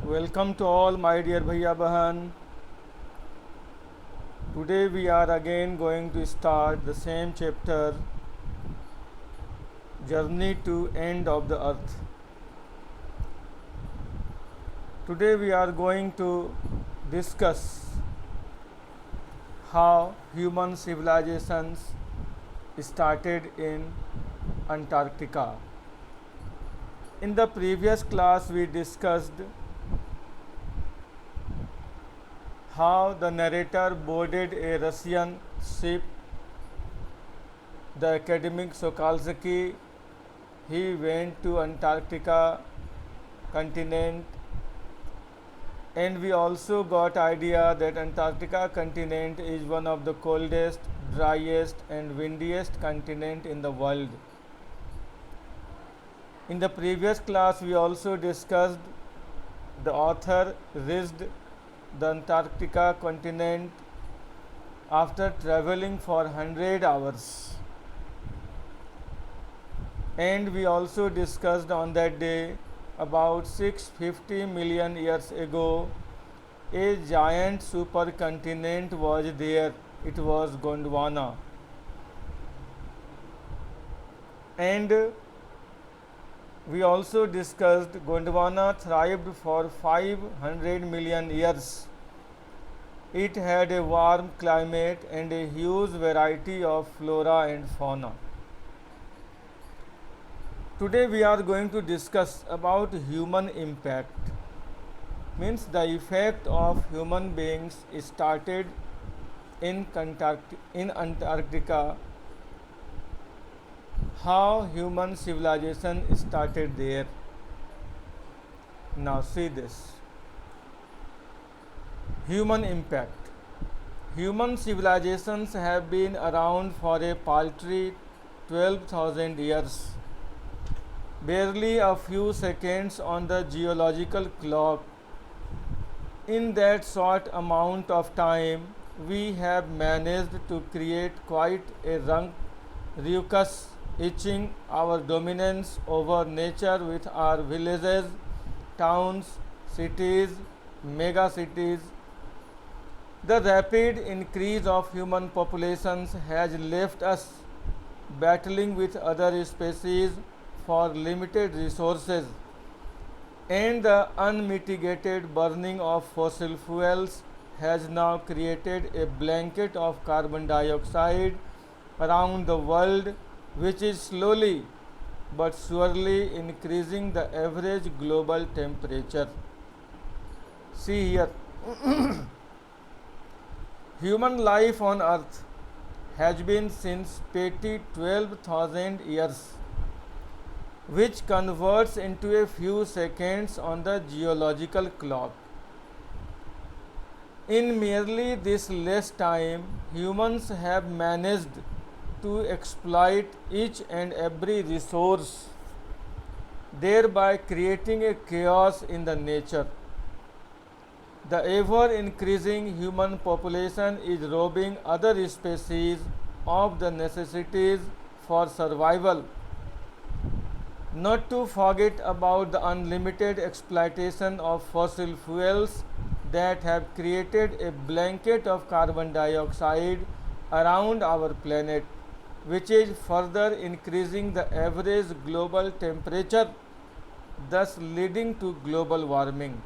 Welcome to all my dear Bhaiya Bahan. Today we are again going to start the same chapter, Journey to End of the Earth. Today we are going to discuss how human civilizations started in Antarctica. In the previous class we discussed how the narrator boarded a Russian ship, the academic Sokolsky. He went to Antarctica continent, and we also got idea that Antarctica continent is one of the coldest, driest and windiest continent in the world. In the previous class we also discussed the author reached the Antarctica continent after traveling for 100 hours, and we also discussed on that day about 650 million years ago a giant supercontinent was there. It was Gondwana, and we also discussed Gondwana thrived for 500 million years. It had a warm climate and a huge variety of flora and fauna. Today we are going to discuss about human impact. Means the effect of human beings started in Antarctica, how human civilization started there. Now see this. Human impact. Human civilizations have been around for a paltry 12,000 years. Barely a few seconds on the geological clock. In that short amount of time, we have managed to create quite a ruckus, etching our dominance over nature with our villages, towns, cities, mega cities. The rapid increase of human populations has left us battling with other species for limited resources, and the unmitigated burning of fossil fuels has now created a blanket of carbon dioxide around the world, which is slowly but surely increasing the average global temperature. See here. Human life on earth has been since petty 12,000 years, which converts into a few seconds on the geological clock. In merely this less time, humans have managed to exploit each and every resource, thereby creating a chaos in the nature. The ever increasing human population is robbing other species of the necessities for survival. Not to forget about the unlimited exploitation of fossil fuels that have created a blanket of carbon dioxide around our planet, which is further increasing the average global temperature, thus leading to global warming.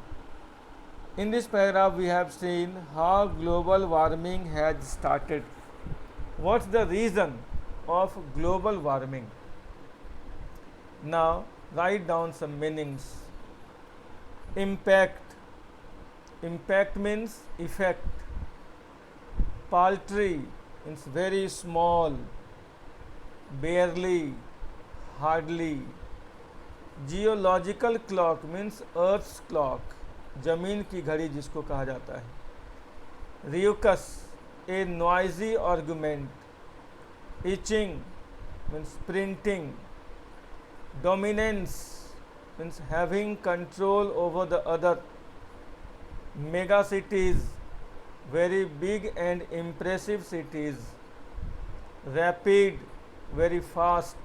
In this paragraph, we have seen how global warming has started. What's the reason of global warming? Now, write down some meanings. Impact. Impact means effect. Paltry means very small, barely, hardly. Geological clock means Earth's clock, जमीन की घड़ी जिसको कहा जाता है. Reucus, a noisy argument. Itching means printing. Dominance means having control over the other. Mega cities, very big and impressive cities. Rapid, very fast.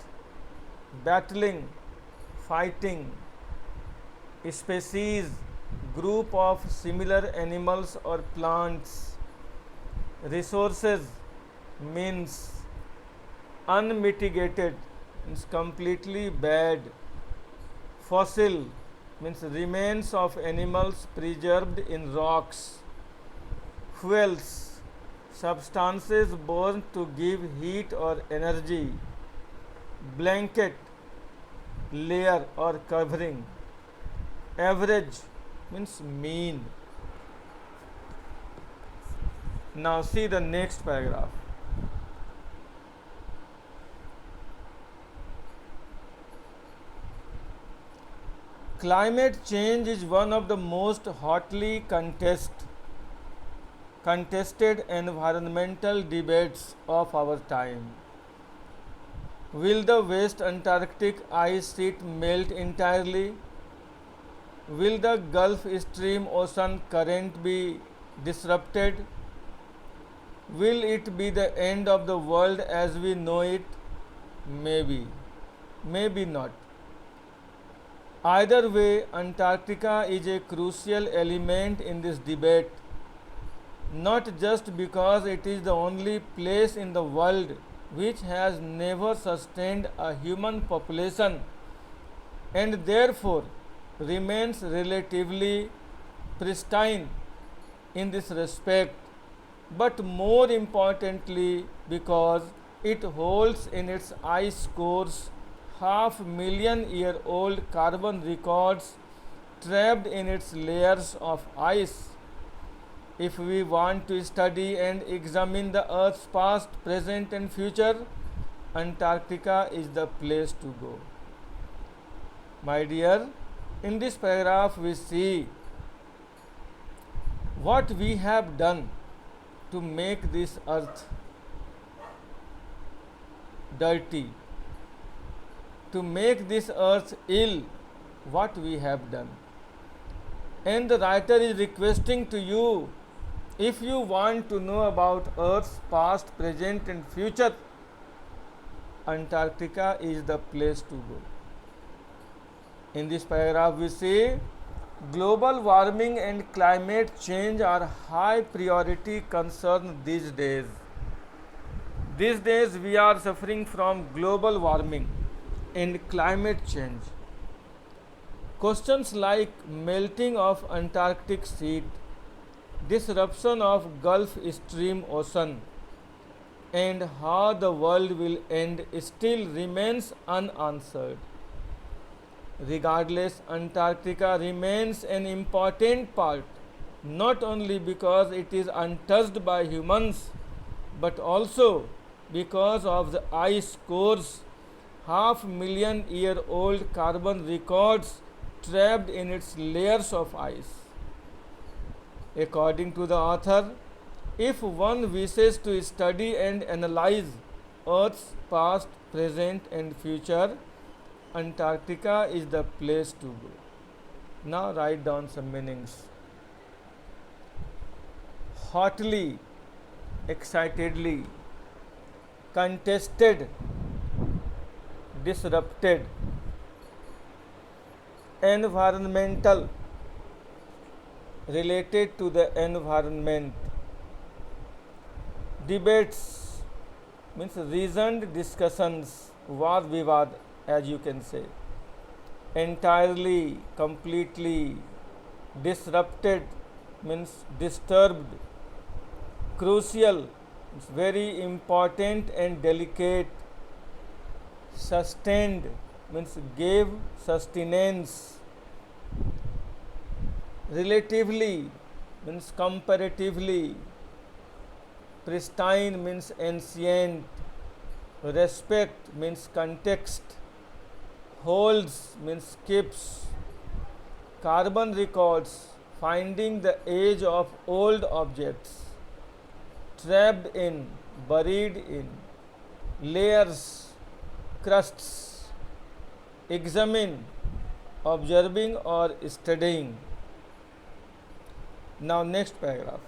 Battling, fighting. Species, group of similar animals or plants. Resources means unmitigated, means completely bad. Fossil means remains of animals preserved in rocks. Fuels, substances born to give heat or energy. Blanket, layer or covering. Average means mean. Now see the next paragraph. Climate change is one of the most hotly contested environmental debates of our time. Will the West Antarctic ice sheet melt entirely? Will the Gulf Stream ocean current be disrupted? Will it be the end of the world as we know it? Maybe, maybe not. Either way, Antarctica is a crucial element in this debate, not just because it is the only place in the world which has never sustained a human population and therefore remains relatively pristine in this respect, but more importantly because it holds in its ice cores 500,000-year-old carbon records trapped in its layers of ice. If we want to study and examine the Earth's past, present and future, Antarctica is the place to go. My dear, in this paragraph we see what we have done to make this earth dirty, to make this earth ill, what we have done. And the writer is requesting to you, if you want to know about Earth's past, present and future, Antarctica is the place to go. In this paragraph we say, global warming and climate change are high priority concern these days. These days we are suffering from global warming and climate change. Questions like melting of Antarctic sheet, disruption of Gulf Stream ocean, and how the world will end still remains unanswered. Regardless, Antarctica remains an important part, not only because it is untouched by humans, but also because of the ice cores, 500,000-year-old carbon records trapped in its layers of ice. According to the author, if one wishes to study and analyze Earth's past, present and future, Antarctica is the place to go. Now write down some meanings. Hotly, excitedly, contested, disrupted, environmental, related to the environment, debates means reasoned discussions, var vivad as you can say, entirely, completely, disrupted means disturbed, crucial means very important and delicate, sustained means gave sustenance, relatively means comparatively, pristine means ancient, respect means context, holds means keeps, carbon records finding the age of old objects, trapped in, buried in, layers, crusts, examine, observing or studying. Now next paragraph.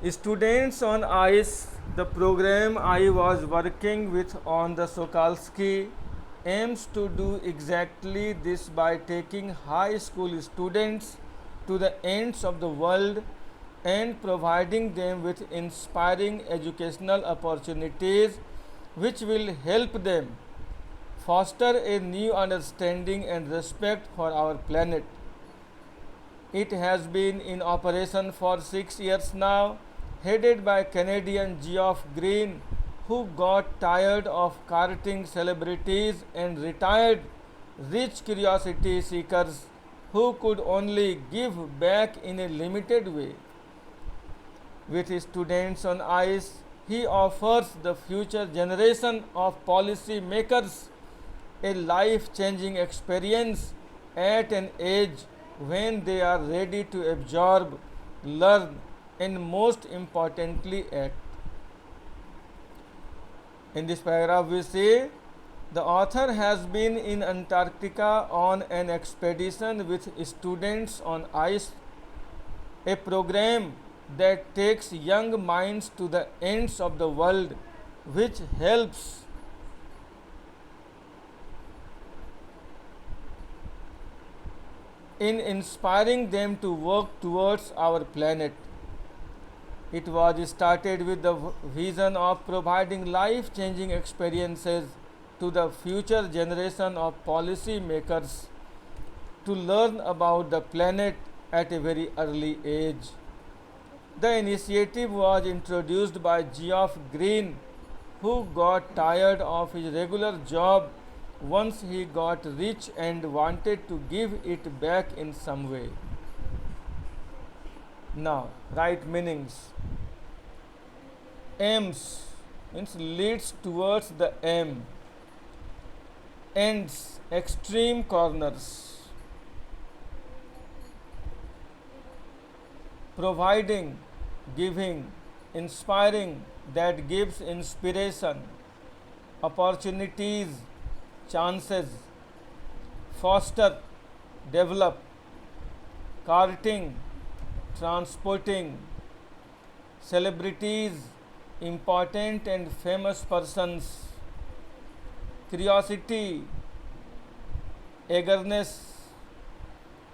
Students on ICE, the program I was working with on the Sokolsky, aims to do exactly this by taking high school students to the ends of the world and providing them with inspiring educational opportunities which will help them foster a new understanding and respect for our planet. It has been in operation for 6 years now, headed by Canadian Geoff Green, who got tired of carting celebrities and retired rich curiosity seekers who could only give back in a limited way. With students on ICE, he offers the future generation of policy makers a life changing experience at an age when they are ready to absorb, learn, and most importantly, act. In this paragraph, we see the author has been in Antarctica on an expedition with students on ICE, a program that takes young minds to the ends of the world, which helps in inspiring them to work towards our planet. It was started with the vision of providing life changing experiences to the future generation of policy makers to learn about the planet at a very early age. The initiative was introduced by Geoff Green, who got tired of his regular job once he got rich and wanted to give it back in some way. Now, write meanings. Aims means leads towards the aim. Ends, extreme corners. Providing, giving, inspiring, that gives inspiration. Opportunities, chances. Foster, develop. Carting, transporting. Celebrities, important and famous persons. Curiosity, eagerness.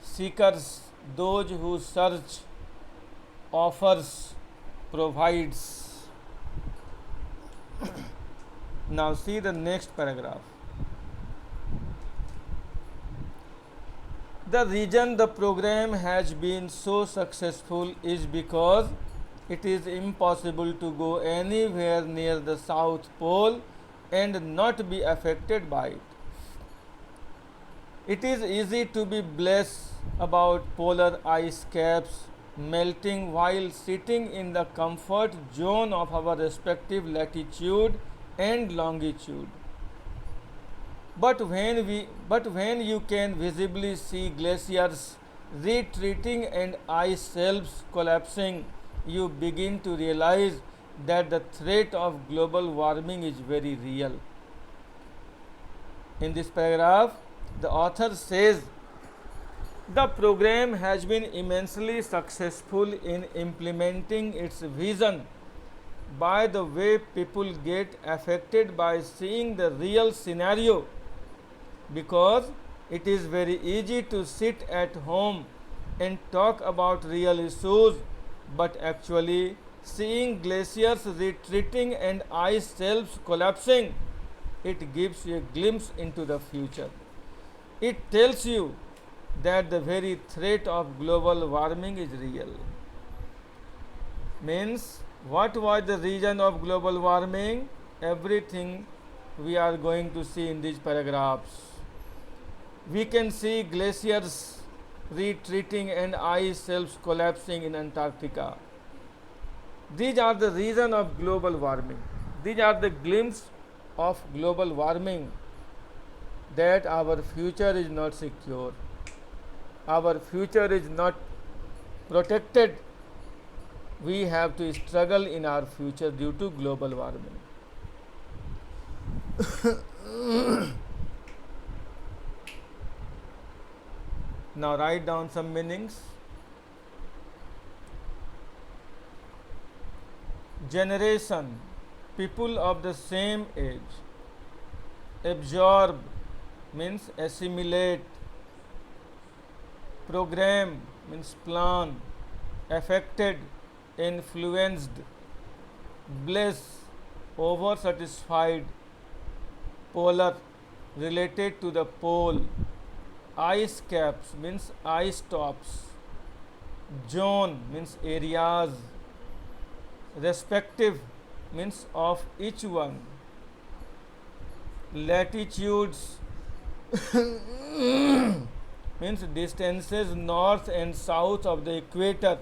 Seekers, those who search. Offers, provides. Now see the next paragraph. The reason the program has been so successful is because it is impossible to go anywhere near the South Pole and not be affected by it. It is easy to be blessed about polar ice caps melting while sitting in the comfort zone of our respective latitude and longitude. But when you can visibly see glaciers retreating and ice shelves collapsing, you begin to realize that the threat of global warming is very real. In this paragraph, the author says the program has been immensely successful in implementing its vision by the way people get affected by seeing the real scenario, because it is very easy to sit at home and talk about real issues, but actually seeing glaciers retreating and ice shelves collapsing, it gives you a glimpse into the future. It tells you that the very threat of global warming is real. Means, what was the reason of global warming? Everything we are going to see in these paragraphs. We can see glaciers retreating and ice shelves collapsing in Antarctica. These are the reason of global warming. These are the glimpses of global warming, that our future is not secure. Our future is not protected. We have to struggle in our future due to global warming. Now write down some meanings. generation, people of the same age. Absorb means assimilate. Program means plan. Affected, influenced. Bliss, over satisfied. Polar, related to the pole. Ice caps means ice tops. Zone means areas. Respective means of each one. Latitudes means distances north and south of the equator.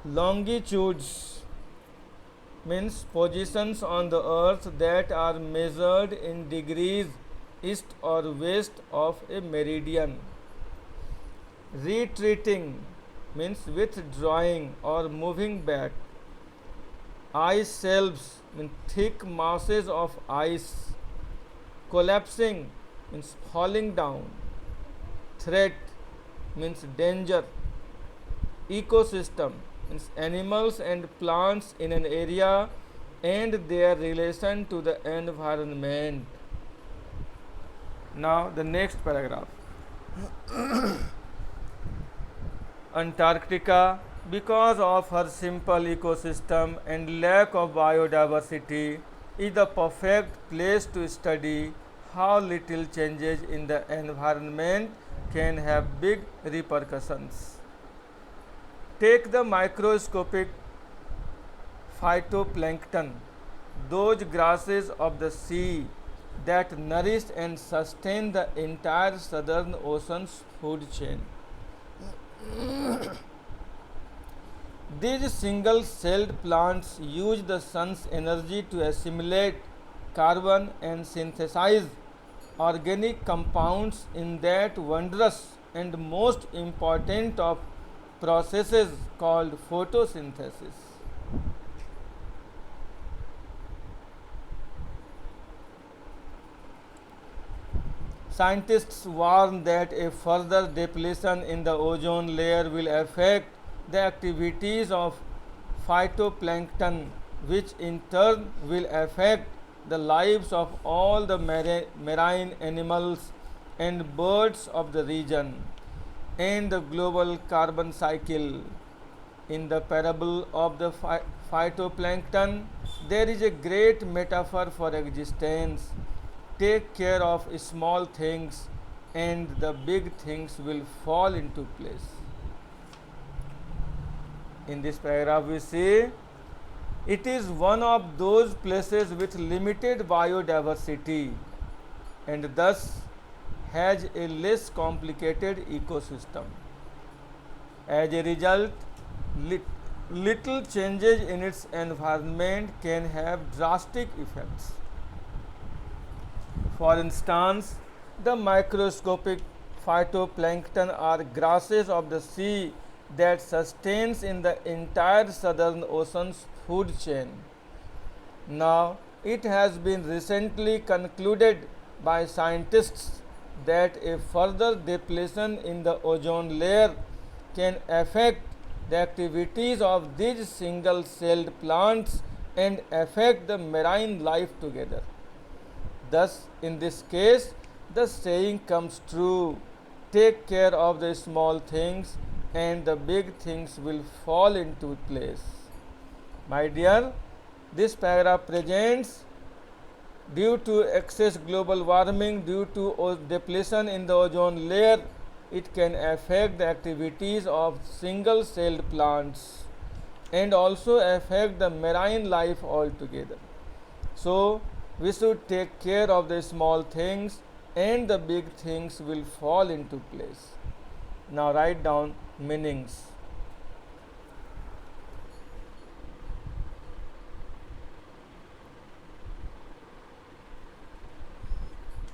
Longitudes means positions on the earth that are measured in degrees east or west of a meridian. Retreating means withdrawing or moving back. Ice shelves means thick masses of ice. Collapsing means falling down. Threat means danger. Ecosystem means animals and plants in an area and their relation to the environment. Now the next paragraph. Antarctica, because of her simple ecosystem and lack of biodiversity, is the perfect place to study how little changes in the environment can have big repercussions. Take the microscopic phytoplankton, those grasses of the sea that nourish and sustain the entire Southern Ocean's food chain. These single-celled plants use the sun's energy to assimilate carbon and synthesize organic compounds in that wondrous and most important of processes called photosynthesis. Scientists warn that a further depletion in the ozone layer will affect the activities of phytoplankton, which in turn will affect the lives of all the marine animals and birds of the region and the global carbon cycle. In the parable of the phytoplankton, there is a great metaphor for existence. Take care of small things and the big things will fall into place. In this paragraph we see it is one of those places with limited biodiversity and thus has a less complicated ecosystem. As a result, little changes in its environment can have drastic effects. For instance, the microscopic phytoplankton are grasses of the sea that sustains in the entire Southern Ocean's food chain. Now, it has been recently concluded by scientists that a further depletion in the ozone layer can affect the activities of these single-celled plants and affect the marine life together. Thus, in this case, the saying comes true, take care of the small things and the big things will fall into place. My dear, this paragraph presents due to excess global warming, due to depletion in the ozone layer, it can affect the activities of single-celled plants and also affect the marine life altogether. So, we should take care of the small things and the big things will fall into place. Now write down meanings.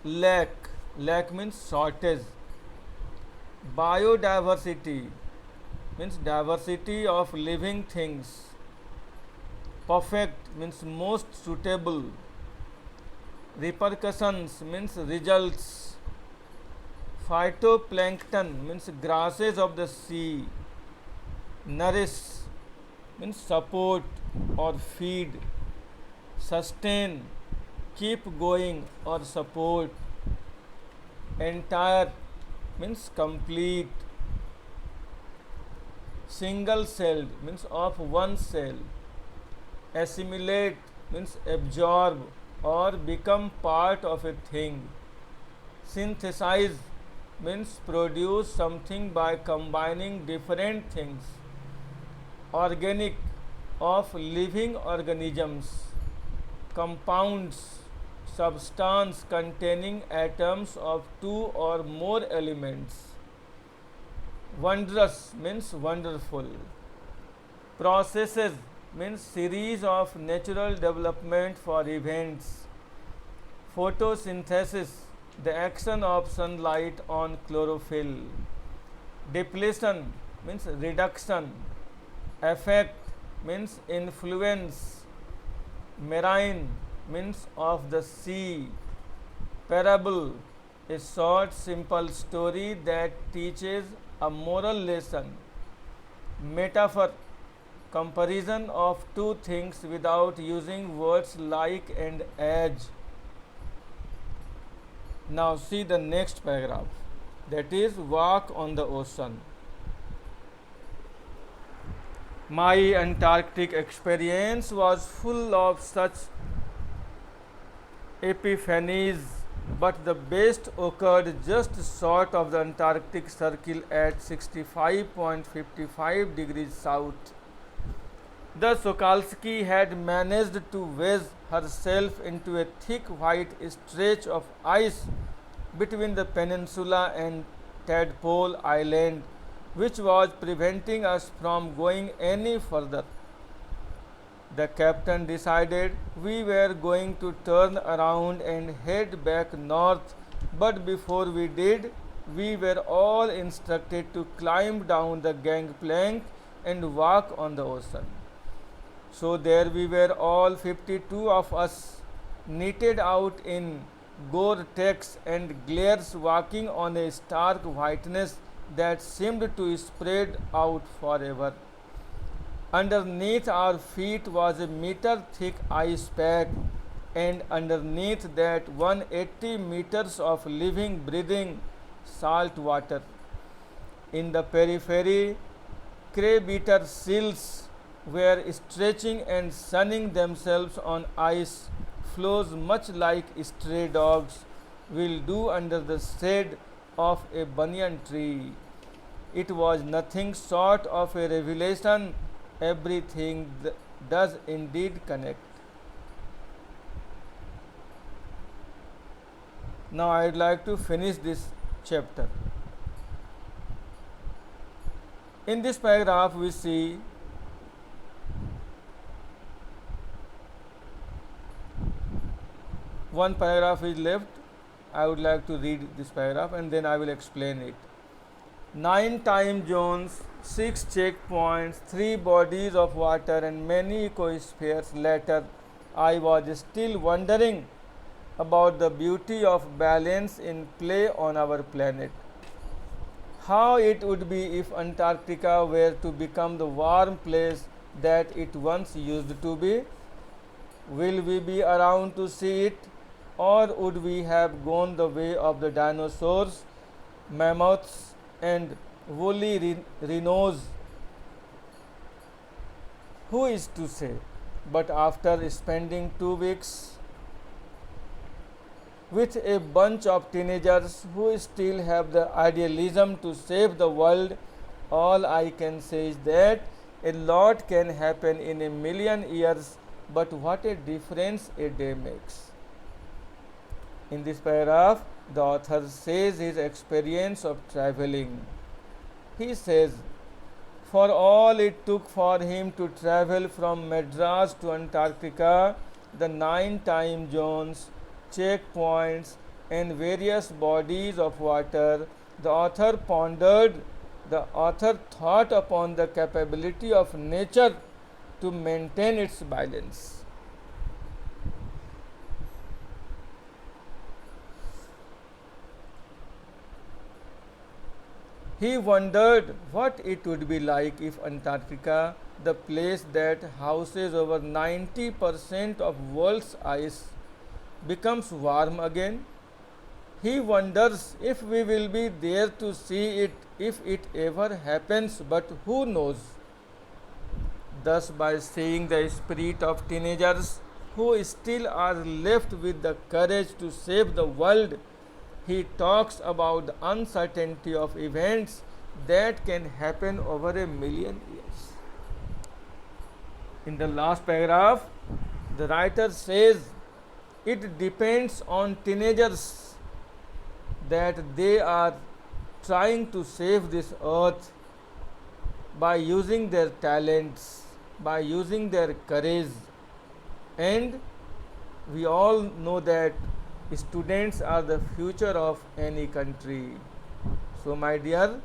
Lack means shortage. Biodiversity means diversity of living things. Perfect means most suitable. Repercussions means results. Phytoplankton means grasses of the sea. Nourish means support or feed, sustain, keep going or support, entire means complete, single celled means of one cell, assimilate means absorb or become part of a thing, synthesize means produce something by combining different things, organic of living organisms, compounds substance containing atoms of two or more elements, wondrous means wonderful, processes means series of natural development for events, photosynthesis the action of sunlight on chlorophyll, depletion means reduction, effect means influence, marine means of the sea, parable a short simple story that teaches a moral lesson, metaphor comparison of two things without using words like and as. Now see the next paragraph, that is walk on the ocean. My Antarctic experience was full of such epiphanies, but the best occurred just short of the Antarctic Circle at 65.55 degrees south. The Sokalsky had managed to wedge herself into a thick white stretch of ice between the peninsula and Tadpole Island, which was preventing us from going any further. The captain decided we were going to turn around and head back north, but before we did, we were all instructed to climb down the gangplank and walk on the ocean. So there we were, all 52 of us, knitted out in Gore-Tex and glares, walking on a stark whiteness that seemed to spread out forever. Underneath our feet was a meter thick ice pack, and underneath that 180 meters of living, breathing salt water. In the periphery, craybeater seals were stretching and sunning themselves on ice floes, much like stray dogs will do under the shade of a banyan tree. It was nothing short of a revelation. Everything does indeed connect. Now I would like to finish this chapter. In this paragraph we see one paragraph is left. I would like to read this paragraph and then I will explain it. 9 time zones, 6 checkpoints, 3 bodies of water and many ecospheres later, I was still wondering about the beauty of balance in play on our planet. How it would be if Antarctica were to become the warm place that it once used to be? Will we be around to see it, or would we have gone the way of the dinosaurs, mammoths and woolly rhinos? Who is to say? But after spending 2 weeks with a bunch of teenagers who still have the idealism to save the world, all I can say is that a lot can happen in a million years, but what a difference a day makes. In this paragraph, the author says his experience of traveling. He says, for all it took for him to travel from Madras to Antarctica, the 9 time zones, checkpoints and various bodies of water, the author thought upon the capability of nature to maintain its balance. He wondered what it would be like if Antarctica the place that houses over 90% of world's ice, becomes warm again. He wonders if we will be there to see it if it ever happens, but who knows? Thus, by seeing the spirit of teenagers who still are left with the courage to save the world, he talks about the uncertainty of events that can happen over a million years. In the last paragraph, the writer says it depends on teenagers that they are trying to save this earth by using their talents, by using their courage, and we all know that students are the future of any country. So, my dear,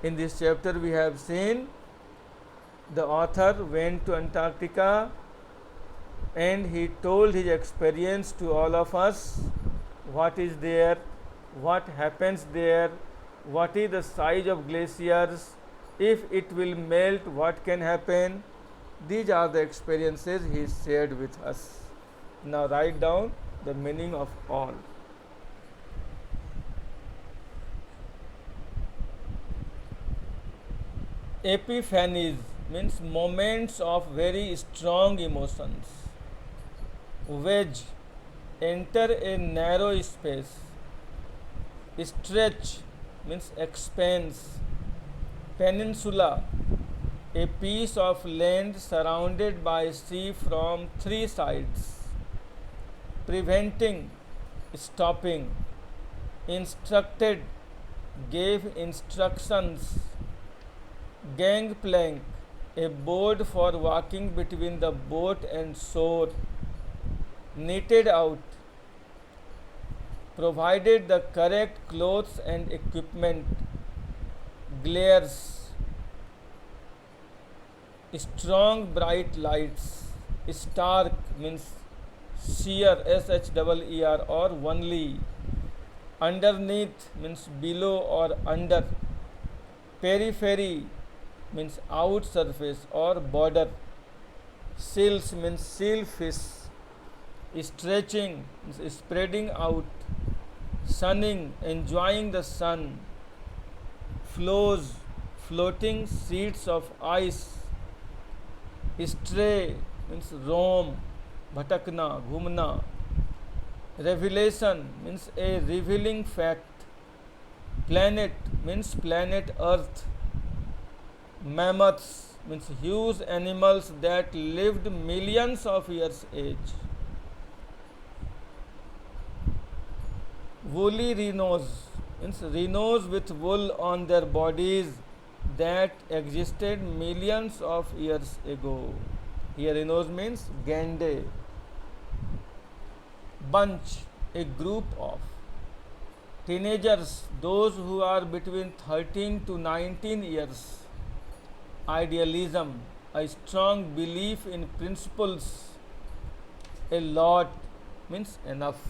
in this chapter we have seen the author went to Antarctica and he told his experience to all of us, what is there, what happens there, what is the size of glaciers, if it will melt, what can happen. These are the experiences he shared with us. Now write down the meaning of all. Epiphanies means moments of very strong emotions. Wedge, enter a narrow space. Stretch means expanse. Peninsula, a piece of land surrounded by sea from three sides. Preventing, stopping. Instructed, gave instructions. Gangplank, a board for walking between the boat and shore. Knitted out, provided the correct clothes and equipment. Glares, strong bright lights. Stark means sheer, sheer, or only. Underneath means below or under. Periphery means out surface or border. Sills means sailfish. Stretching means spreading out. Sunning, enjoying the sun. Floes, floating sheets of ice. Stray means roam, bhatakna, ghumna. Revelation means a revealing fact. Planet means planet Earth. Mammoths means huge animals that lived millions of years age. Woolly rhinos means rhinos with wool on their bodies that existed millions of years ago. Here rhinos means gander. Bunch, a group of. Teenagers, those who are between 13 to 19 years. Idealism, a strong belief in principles. A lot means enough.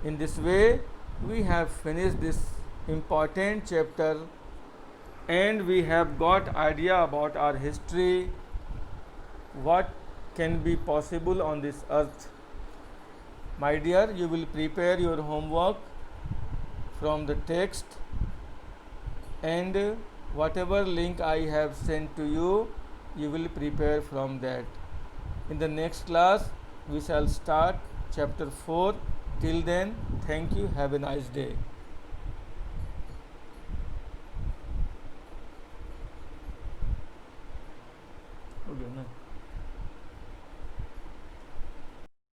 In this way, we have finished this important chapter and we have got idea about our history, what can be possible on this earth. My dear, you will prepare your homework from the text and whatever link I have sent to you, you will prepare from that. In the next class, we shall start chapter 4. Till then, thank you. Have a nice day. Okay,